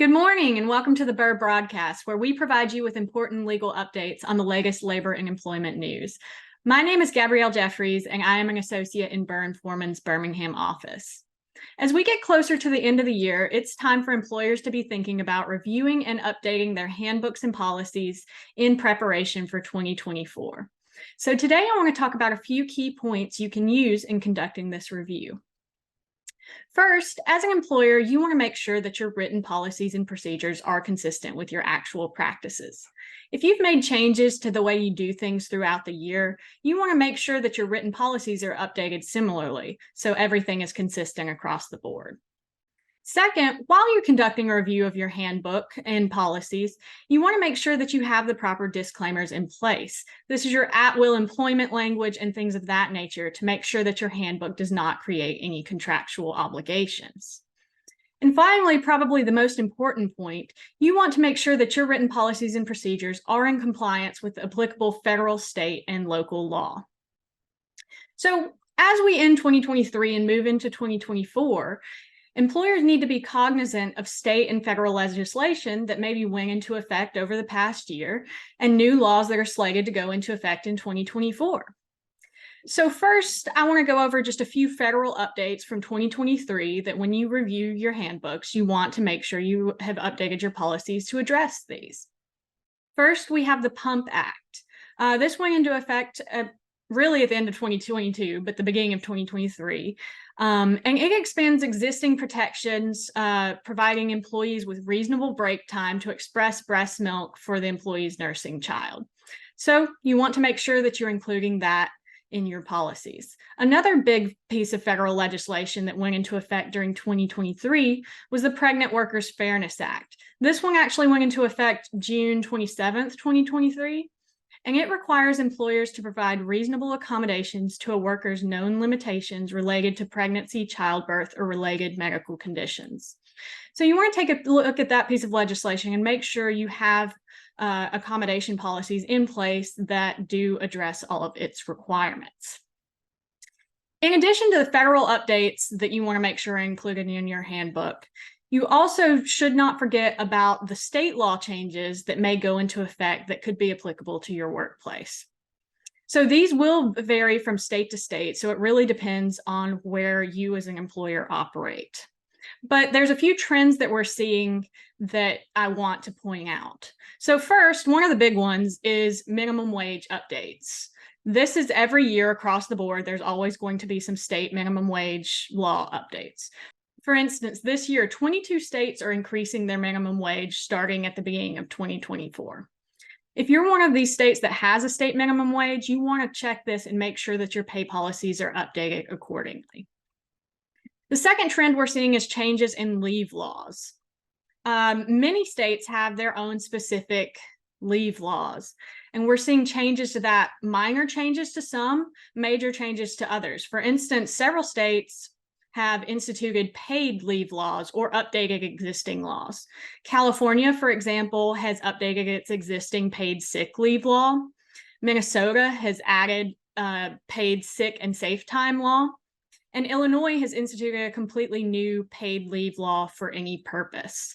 Good morning and welcome to the Burr Broadcast, where we provide you with important legal updates on the latest labor and employment news. My name is Gabriell Jeffreys, and I am an associate in Burr & Forman's Birmingham office. As we get closer to the end of the year, it's time for employers to be thinking about reviewing and updating their handbooks and policies in preparation for 2024. So today I want to talk about a few key points you can use in conducting this review. First, as an employer, you want to make sure that your written policies and procedures are consistent with your actual practices. If you've made changes to the way you do things throughout the year, you want to make sure that your written policies are updated similarly, so everything is consistent across the board. Second, while you're conducting a review of your handbook and policies, you want to make sure that you have the proper disclaimers in place. This is your at-will employment language and things of that nature to make sure that your handbook does not create any contractual obligations. And finally, probably the most important point, you want to make sure that your written policies and procedures are in compliance with applicable federal, state, and local law. So as we end 2023 and move into 2024, employers need to be cognizant of state and federal legislation that maybe went into effect over the past year and new laws that are slated to go into effect in 2024. So first, I want to go over just a few federal updates from 2023 that when you review your handbooks, you want to make sure you have updated your policies to address these. First, we have the PUMP Act. This went into effect really at the end of 2022, but the beginning of 2023. And it expands existing protections, providing employees with reasonable break time to express breast milk for the employee's nursing child. So you want to make sure that you're including that in your policies. Another big piece of federal legislation that went into effect during 2023 was the Pregnant Workers Fairness Act. This one actually went into effect June 27th, 2023. And it requires employers to provide reasonable accommodations to a worker's known limitations related to pregnancy, childbirth, or related medical conditions. So you want to take a look at that piece of legislation and make sure you have accommodation policies in place that do address all of its requirements. In addition to the federal updates that you want to make sure are included in your handbook, you also should not forget about the state law changes that may go into effect that could be applicable to your workplace. So these will vary from state to state, so it really depends on where you as an employer operate. But there's a few trends that we're seeing that I want to point out. So first, one of the big ones is minimum wage updates. This is every year across the board. There's always going to be some state minimum wage law updates. For instance, this year, 22 states are increasing their minimum wage starting at the beginning of 2024. If you're one of these states that has a state minimum wage, you want to check this and make sure that your pay policies are updated accordingly. The second trend we're seeing is changes in leave laws. Many states have their own specific leave laws, and we're seeing changes to that, minor changes to some, major changes to others. For instance, several states have instituted paid leave laws or updated existing laws. California, for example, has updated its existing paid sick leave law. Minnesota has added paid sick and safe time law. And Illinois has instituted a completely new paid leave law for any purpose.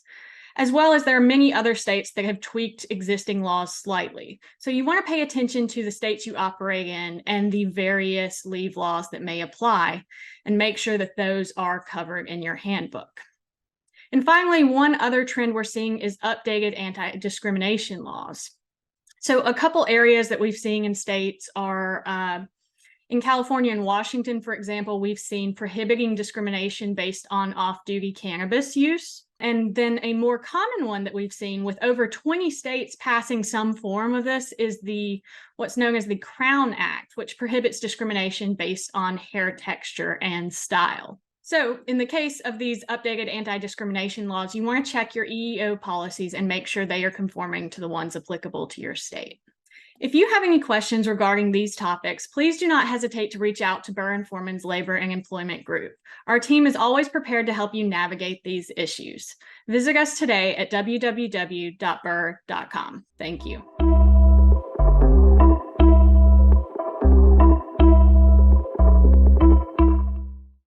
As well as there are many other states that have tweaked existing laws slightly. So you want to pay attention to the states you operate in and the various leave laws that may apply, and make sure that those are covered in your handbook. And finally, one other trend we're seeing is updated anti-discrimination laws. So a couple areas that we've seen in states are in California and Washington, for example, we've seen prohibiting discrimination based on off-duty cannabis use. And then a more common one that we've seen with over 20 states passing some form of this is what's known as the Crown Act, which prohibits discrimination based on hair texture and style. So in the case of these updated anti-discrimination laws, you want to check your EEO policies and make sure they are conforming to the ones applicable to your state. If you have any questions regarding these topics, please do not hesitate to reach out to Burr & Forman's Labor and Employment Group. Our team is always prepared to help you navigate these issues. Visit us today at www.burr.com. Thank you.